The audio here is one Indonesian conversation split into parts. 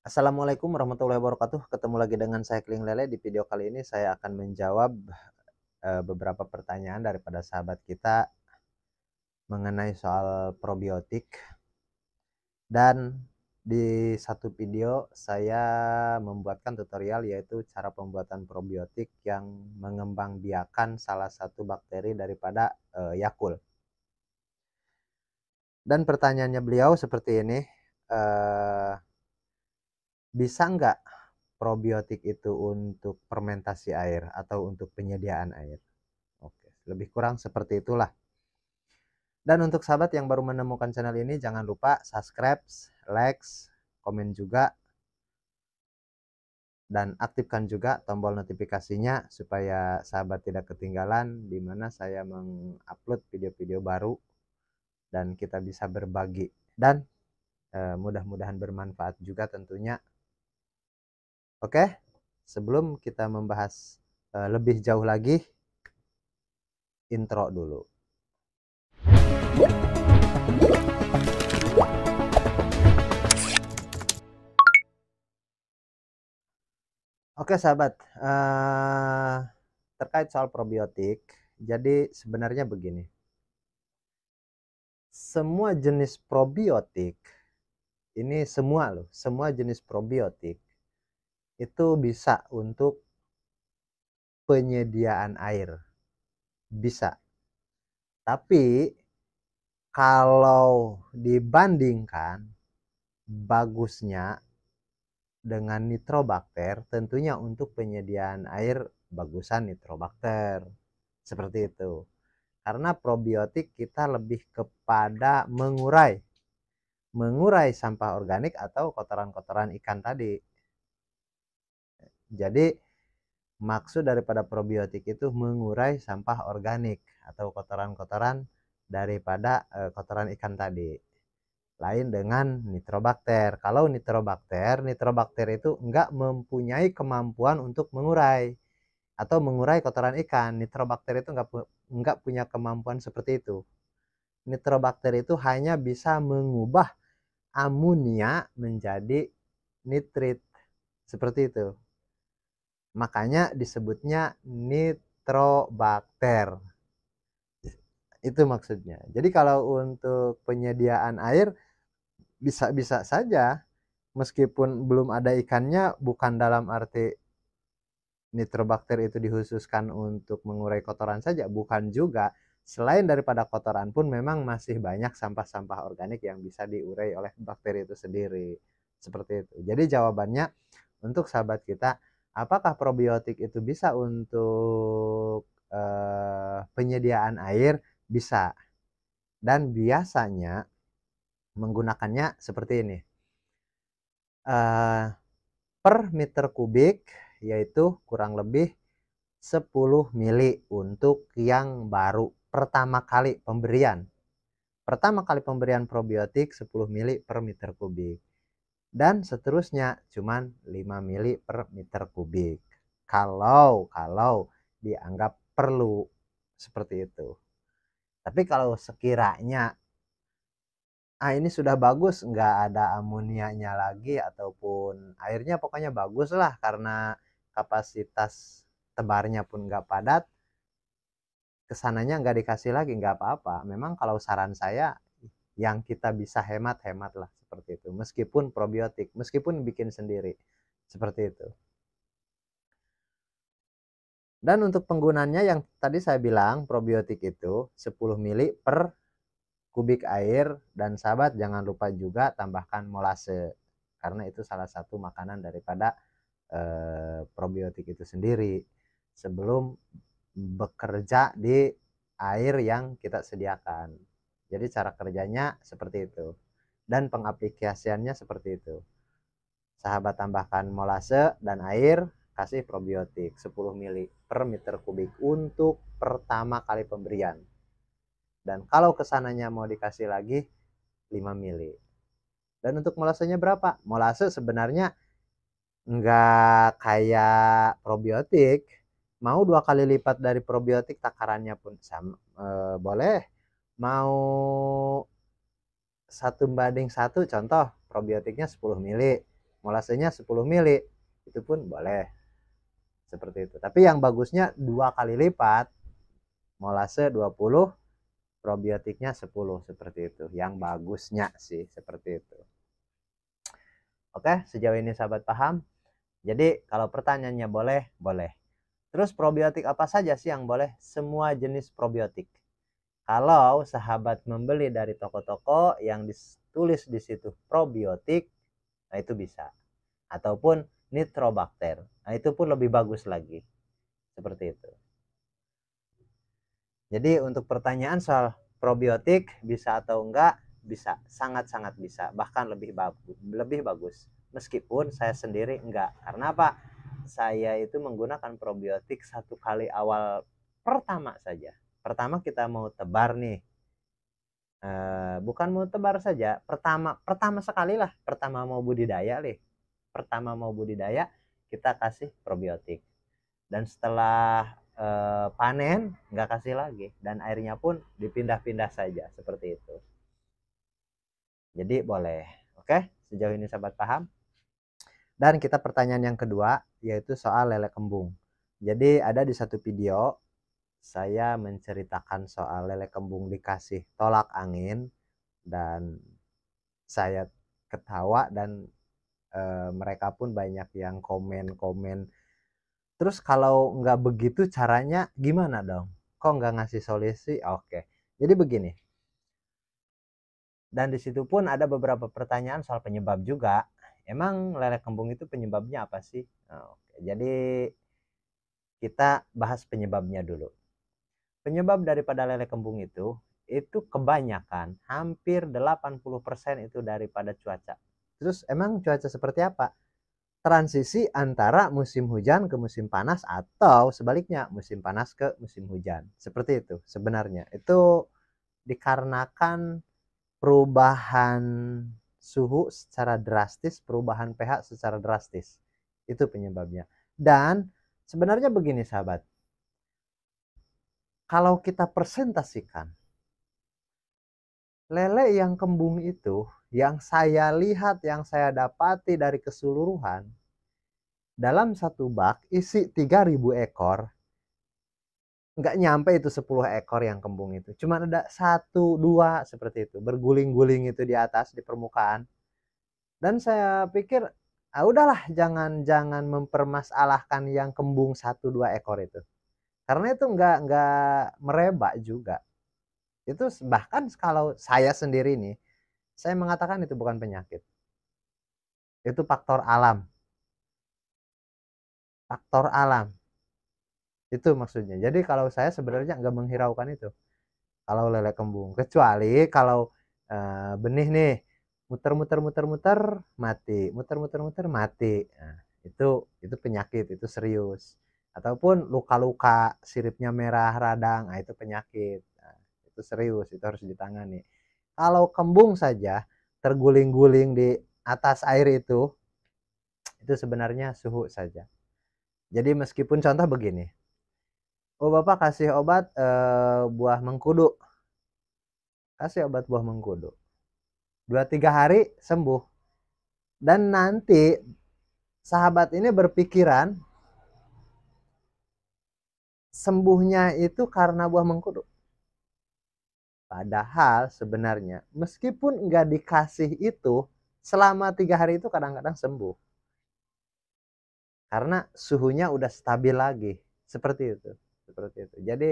Assalamualaikum warahmatullahi wabarakatuh. Ketemu lagi dengan saya Kling Lele. Di video kali ini saya akan menjawab beberapa pertanyaan daripada sahabat kita mengenai soal probiotik. Dan di satu video saya membuatkan tutorial yaitu cara pembuatan probiotik yang mengembangbiakan salah satu bakteri daripada Yakult. Dan pertanyaannya beliau seperti ini, bisa nggak probiotik itu untuk fermentasi air atau untuk penyediaan air? Oke, lebih kurang seperti itulah. Dan untuk sahabat yang baru menemukan channel ini, jangan lupa subscribe, like, komen juga, dan aktifkan juga tombol notifikasinya supaya sahabat tidak ketinggalan di mana saya mengupload video-video baru dan kita bisa berbagi. Dan mudah-mudahan bermanfaat juga tentunya. Oke, sebelum kita membahas lebih jauh lagi, intro dulu. Oke sahabat, terkait soal probiotik, jadi sebenarnya begini, semua jenis probiotik, ini semua jenis probiotik itu bisa untuk penyediaan air, bisa. Tapi kalau dibandingkan bagusnya dengan nitrobakter, tentunya untuk penyediaan air bagusan nitrobakter, seperti itu. Karena probiotik kita lebih kepada mengurai sampah organik atau kotoran-kotoran ikan tadi. Jadi maksud daripada probiotik itu mengurai sampah organik atau kotoran-kotoran daripada kotoran ikan tadi. Lain dengan nitrobakter. Kalau nitrobakter itu enggak mempunyai kemampuan untuk mengurai atau mengurai kotoran ikan. Nitrobakter itu enggak punya kemampuan seperti itu. Nitrobakter itu hanya bisa mengubah amonia menjadi nitrit, seperti itu. Makanya disebutnya nitrobakter. Itu maksudnya. Jadi kalau untuk penyediaan air bisa-bisa saja, meskipun belum ada ikannya, bukan dalam arti nitrobakter itu dikhususkan untuk mengurai kotoran saja, bukan juga. Selain daripada kotoran pun memang masih banyak sampah-sampah organik yang bisa diurai oleh bakteri itu sendiri. Seperti itu. Jadi jawabannya untuk sahabat kita, apakah probiotik itu bisa untuk penyediaan air? Bisa. Dan biasanya menggunakannya seperti ini. Per meter kubik yaitu kurang lebih 10 mili untuk yang baru pertama kali pemberian. Pertama kali pemberian probiotik 10 mili per meter kubik. Dan seterusnya cuman 5 mili per meter kubik. Kalau dianggap perlu seperti itu. Tapi kalau sekiranya ini sudah bagus, nggak ada amonianya lagi ataupun airnya pokoknya bagus lah karena kapasitas tebarnya pun nggak padat, kesananya nggak dikasih lagi, nggak apa-apa. Memang kalau saran saya yang kita bisa hemat lah seperti itu, meskipun probiotik, meskipun bikin sendiri seperti itu. Dan untuk penggunaannya yang tadi saya bilang, probiotik itu 10 mili per kubik air, dan sahabat jangan lupa juga tambahkan molase karena itu salah satu makanan daripada probiotik itu sendiri sebelum bekerja di air yang kita sediakan. Jadi cara kerjanya seperti itu dan pengaplikasiannya seperti itu. Sahabat tambahkan molase dan air, kasih probiotik 10 mili per meter kubik untuk pertama kali pemberian. Dan kalau kesananya mau dikasih lagi 5 mili. Dan untuk molasenya berapa? Molase sebenarnya nggak kayak probiotik. Mau 2 kali lipat dari probiotik takarannya pun sama, boleh. Mau 1 banding 1, contoh probiotiknya 10 mili. molasenya 10 mili, itu pun boleh seperti itu. Tapi yang bagusnya 2 kali lipat, molase 20, probiotiknya 10, seperti itu. Yang bagusnya sih seperti itu. Oke, sejauh ini sahabat paham? Jadi kalau pertanyaannya boleh, boleh. Terus probiotik apa saja sih yang boleh? Semua jenis probiotik. Kalau sahabat membeli dari toko-toko yang ditulis di situ probiotik, nah itu bisa. Ataupun nitrobakter, nah itu pun lebih bagus lagi. Seperti itu. Jadi untuk pertanyaan soal probiotik bisa atau enggak, bisa, sangat-sangat bisa, bahkan lebih bagus. Meskipun saya sendiri enggak. Karena apa? Saya itu menggunakan probiotik 1 kali awal pertama saja. Pertama kita mau tebar nih, bukan mau tebar saja, pertama sekali lah, pertama mau budidaya kita kasih probiotik, dan setelah panen nggak kasih lagi, dan airnya pun dipindah-pindah saja seperti itu. Jadi boleh. Oke, sejauh ini sahabat paham. Dan kita pertanyaan yang kedua, yaitu soal lele kembung. Jadi ada di satu video saya menceritakan soal lele kembung dikasih tolak angin, dan saya ketawa, dan mereka pun banyak yang komen. Terus kalau nggak begitu caranya gimana dong? Kok nggak ngasih solusi? Oke, jadi begini. Dan di situ pun ada beberapa pertanyaan soal penyebab juga. Emang lele kembung itu penyebabnya apa sih? Oke, jadi kita bahas penyebabnya dulu. Penyebab daripada lele kembung itu kebanyakan, hampir 80% itu daripada cuaca. Terus emang cuaca seperti apa? Transisi antara musim hujan ke musim panas, atau sebaliknya musim panas ke musim hujan. Seperti itu sebenarnya. Itu dikarenakan perubahan suhu secara drastis, perubahan pH secara drastis. Itu penyebabnya. Dan sebenarnya begini sahabat, kalau kita presentasikan, lele yang kembung itu, yang saya lihat, yang saya dapati dari keseluruhan, dalam satu bak isi 3.000 ekor, nggak nyampe itu 10 ekor yang kembung itu. Cuma ada 1-2 seperti itu, berguling-guling itu di atas, di permukaan. Dan saya pikir, ah udahlah, jangan mempermasalahkan yang kembung 1-2 ekor itu. Karena itu nggak merebak juga. Itu bahkan kalau saya sendiri nih, saya mengatakan itu bukan penyakit. Itu faktor alam. Faktor alam. Itu maksudnya. Jadi kalau saya sebenarnya nggak menghiraukan itu. Kalau lele kembung. Kecuali kalau benih nih, muter-muter mati. Muter-muter mati. Nah, itu penyakit, itu serius. Ataupun luka-luka, siripnya merah, radang, nah, itu penyakit. Nah, itu serius, itu harus ditangani. Kalau kembung saja terguling-guling di atas air itu sebenarnya suhu saja. Jadi meskipun contoh begini, oh bapak kasih obat buah mengkudu, kasih obat buah mengkudu, 2-3 hari sembuh, dan nanti sahabat ini berpikiran sembuhnya itu karena buah mengkudu. Padahal sebenarnya meskipun nggak dikasih itu, selama 3 hari itu kadang-kadang sembuh. Karena suhunya udah stabil lagi. Seperti itu. Seperti itu. Jadi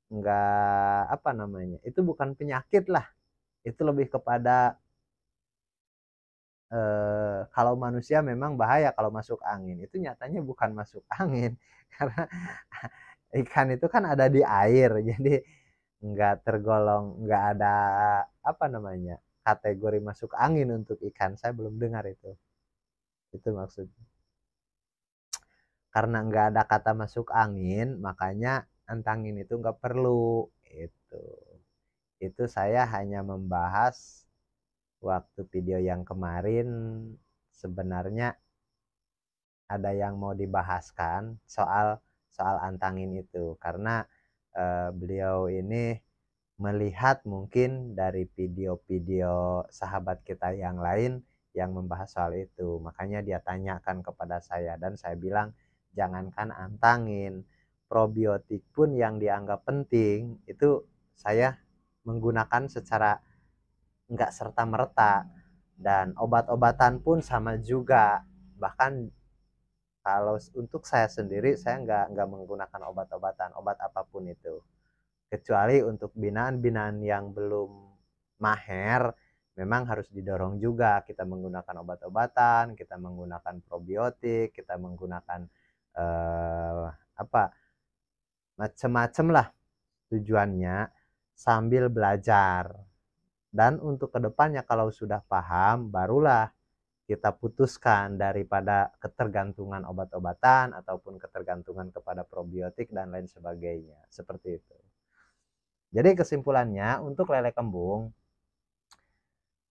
nggak, apa namanya, itu bukan penyakit lah. Itu lebih kepada kalau manusia memang bahaya kalau masuk angin. Itu nyatanya bukan masuk angin. Karena ikan itu kan ada di air. Jadi nggak tergolong, nggak ada, apa namanya, kategori masuk angin untuk ikan. Saya belum dengar itu. Itu maksudnya. Karena nggak ada kata masuk angin, makanya antangin itu nggak perlu. Itu saya hanya membahas waktu video yang kemarin. Sebenarnya ada yang mau dibahaskan soal antangin itu, karena beliau ini melihat mungkin dari video-video sahabat kita yang lain yang membahas soal itu. Makanya dia tanyakan kepada saya dan saya bilang jangankan antangin, probiotik pun yang dianggap penting itu saya menggunakan secara enggak serta-merta, dan obat-obatan pun sama juga. Bahkan kalau untuk saya sendiri saya nggak menggunakan obat-obatan, obat apapun itu. Kecuali untuk binaan-binaan yang belum maher, memang harus didorong juga kita menggunakan obat-obatan, kita menggunakan probiotik, kita menggunakan apa macem-macem lah tujuannya sambil belajar. Dan untuk kedepannya kalau sudah paham, barulah kita putuskan daripada ketergantungan obat-obatan ataupun ketergantungan kepada probiotik dan lain sebagainya. Seperti itu. Jadi kesimpulannya untuk lele kembung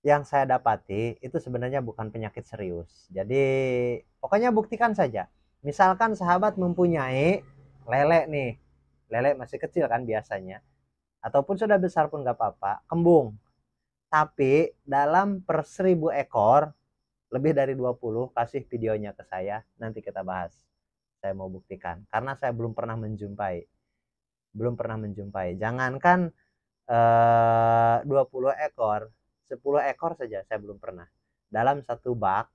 yang saya dapati itu sebenarnya bukan penyakit serius. Jadi pokoknya buktikan saja. Misalkan sahabat mempunyai lele nih, lele masih kecil kan biasanya, ataupun sudah besar pun gak apa-apa, kembung. Tapi dalam per 1000 ekor, lebih dari 20, kasih videonya ke saya, nanti kita bahas. Saya mau buktikan, karena saya belum pernah menjumpai. Jangankan 20 ekor, 10 ekor saja saya belum pernah. Dalam satu bak,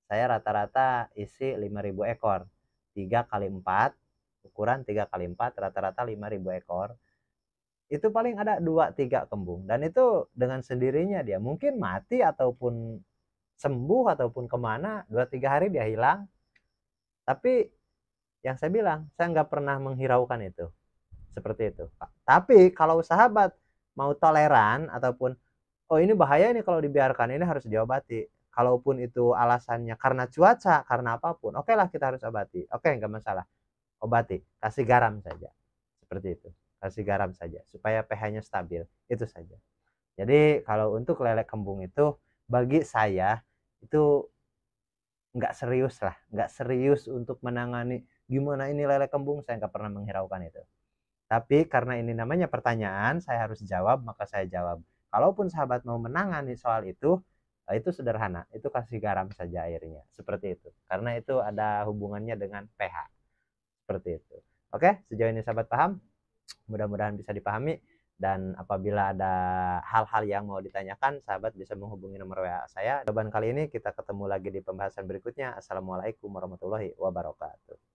saya rata-rata isi 5.000 ekor. 3 kali 4, ukuran 3 kali 4, rata-rata 5.000 ekor. Itu paling ada 2-3 kembung. Dan itu dengan sendirinya dia mungkin mati ataupun sembuh ataupun kemana, 2-3 hari dia hilang. Tapi yang saya bilang, saya nggak pernah menghiraukan itu. Seperti itu. Tapi kalau sahabat mau toleran ataupun, oh ini bahaya ini kalau dibiarkan, ini harus diobati. Kalaupun itu alasannya karena cuaca, karena apapun, oke lah kita harus obati. Oke, nggak masalah. Obati, kasih garam saja. Seperti itu. Kasih garam saja supaya pH-nya stabil. Itu saja. Jadi kalau untuk lele kembung itu bagi saya itu nggak serius lah, nggak serius untuk menangani gimana ini lele kembung, saya nggak pernah menghiraukan itu. Tapi karena ini namanya pertanyaan, saya harus jawab, maka saya jawab. Kalaupun sahabat mau menangani soal itu sederhana, itu kasih garam saja airnya, seperti itu. Karena itu ada hubungannya dengan pH, seperti itu. Oke, sejauh ini sahabat paham? Mudah-mudahan bisa dipahami. Dan apabila ada hal-hal yang mau ditanyakan, sahabat bisa menghubungi nomor WA saya. Jawaban kali ini kita ketemu lagi di pembahasan berikutnya. Assalamualaikum warahmatullahi wabarakatuh.